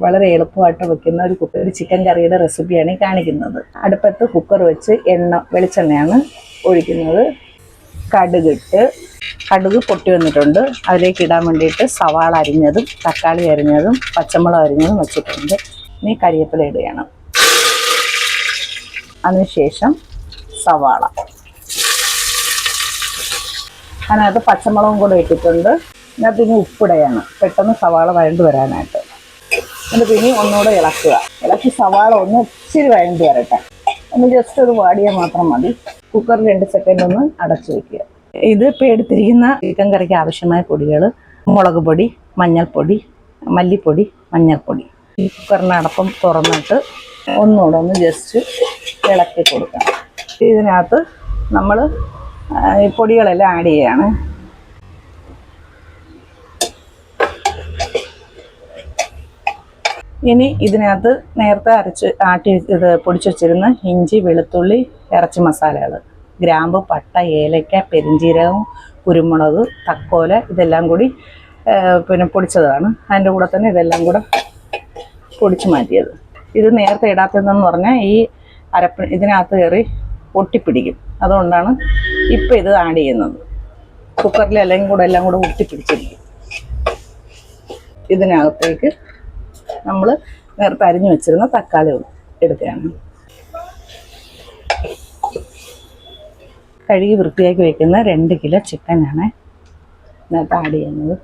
വളരെ എളുപ്പമായിട്ട് വെക്കുന്ന ഒരു ചിക്കൻ കറിയുടെ റെസിപ്പിയാണ് ഈ കാണിക്കുന്നത്. അടുപ്പത്ത് കുക്കർ വെച്ച് വെളിച്ചെണ്ണയാണ് ഒഴിക്കുന്നത്. കടുക് പൊട്ടി വന്നിട്ടുണ്ട്. അതിലേക്ക് ഇടാൻ വേണ്ടിയിട്ട് സവാള അരിഞ്ഞതും തക്കാളി അരിഞ്ഞതും പച്ചമുളക് അരിഞ്ഞതും വെച്ചിട്ടുണ്ട്. ഇനി കരിവേപ്പില ഇടുകയാണ്. അതിനുശേഷം സവാള, അതിനകത്ത് പച്ചമുളകും കൂടെ ഇട്ടിട്ടുണ്ട്. ഇതിനകത്ത് ഇനി ഉപ്പിടുകയാണ് പെട്ടെന്ന് സവാള വഴണ്ട് വരാനായിട്ട്. എന്നിട്ട് പിന്നെ ഒന്നുകൂടെ ഇളക്കി സവാള ഒന്ന് ഇച്ചിരി വഴണ്ട് വരട്ടെ. ഒന്ന് ജസ്റ്റ് ഒരു വാടിയാൽ മാത്രം മതി. കുക്കർ 2 സെക്കൻഡ് ഒന്ന് അടച്ചു വയ്ക്കുക. ഇത് ഇപ്പോൾ എടുത്തിരിക്കുന്ന ചിക്കൻ കറിക്ക് ആവശ്യമായ പൊടികൾ: മുളക് പൊടി, മഞ്ഞൾപ്പൊടി, മല്ലിപ്പൊടി, മഞ്ഞൾപ്പൊടി. ഈ കുക്കറിൻ്റെ അടപ്പം തുറന്നിട്ട് ഒന്നുകൂടെ ഒന്ന് ജസ്റ്റ് ഇളക്കി കൊടുക്കണം. ഇതിനകത്ത് നമ്മൾ ഈ പൊടികളെല്ലാം ആഡ് ചെയ്യുകയാണ്. ഇനി ഇതിനകത്ത് നേരത്തെ പൊടിച്ചു വച്ചിരുന്ന ഇഞ്ചി, വെളുത്തുള്ളി, ഇറച്ചി മസാലകൾ, ഗ്രാമ്പു, പട്ട, ഏലക്ക, പെരിഞ്ചീരകം, കുരുമുളക്, തക്കോല ഇതെല്ലാം കൂടി പൊടിച്ചതാണ്. അതിൻ്റെ കൂടെ തന്നെ ഇതെല്ലാം കൂടെ പൊടിച്ച് മാറ്റിയത്. ഇത് നേരത്തെ ഇടാത്തതെന്ന് പറഞ്ഞാൽ ഈ ഇതിനകത്ത് കയറി ഒട്ടിപ്പിടിക്കും. അതുകൊണ്ടാണ് ഇപ്പം ഇത് ആഡ് ചെയ്യുന്നത്. കുക്കറിൽ എല്ലാം കൂടെ ഒട്ടിപ്പിടിച്ചിരിക്കും. ഇതിനകത്തേക്ക് നമ്മൾ നേരത്തെ അരിഞ്ഞു വെച്ചിരുന്ന തക്കാളി എടുക്കുകയാണ്. കഴുകി വൃത്തിയാക്കി വയ്ക്കുന്ന 2 കിലോ ചിക്കനാണ് ഇതിനകത്ത് ആഡ് ചെയ്യുന്നത്.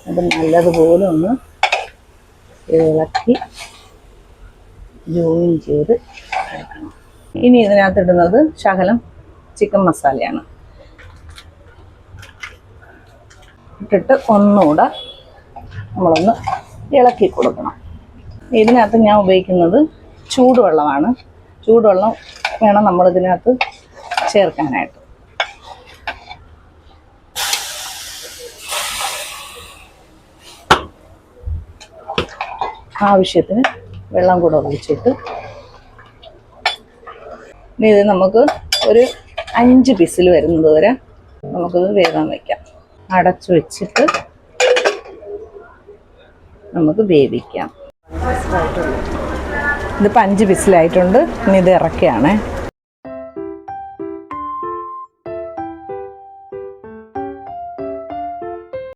അത് നല്ലതുപോലെ ഒന്ന് ഇളക്കി ജോയിൻ ചെയ്ത് എടുക്കണം. ഇനി ഇതിനകത്ത് ഇടുന്നത് ശകലം ചിക്കൻ മസാലയാണ്. ഇട്ടിട്ട് ഒന്നുകൂടെ നമ്മളൊന്ന് ഇളക്കി കൊടുക്കണം. ഇതിനകത്ത് ഞാൻ ഉപയോഗിക്കുന്നത് ചൂടുവെള്ളമാണ്. ചൂടുവെള്ളം വേണം നമ്മളിതിനകത്ത് ചേർക്കാനായിട്ട്. ആവശ്യത്തിന് വെള്ളം കൂടെ ഒഴിച്ചിട്ട് ഇനി ഇത് നമുക്ക് ഒരു 5 വിസിൽ വരുന്നത് വരെ നമുക്കിത് വേഗം വയ്ക്കാം. അടച്ചു വെച്ചിട്ട് നമുക്ക് വേവിക്കാം. ഇതിപ്പോൾ 5 വിസിലായിട്ടുണ്ട്. ഇനി ഇത് ഇറക്കുകയാണ്.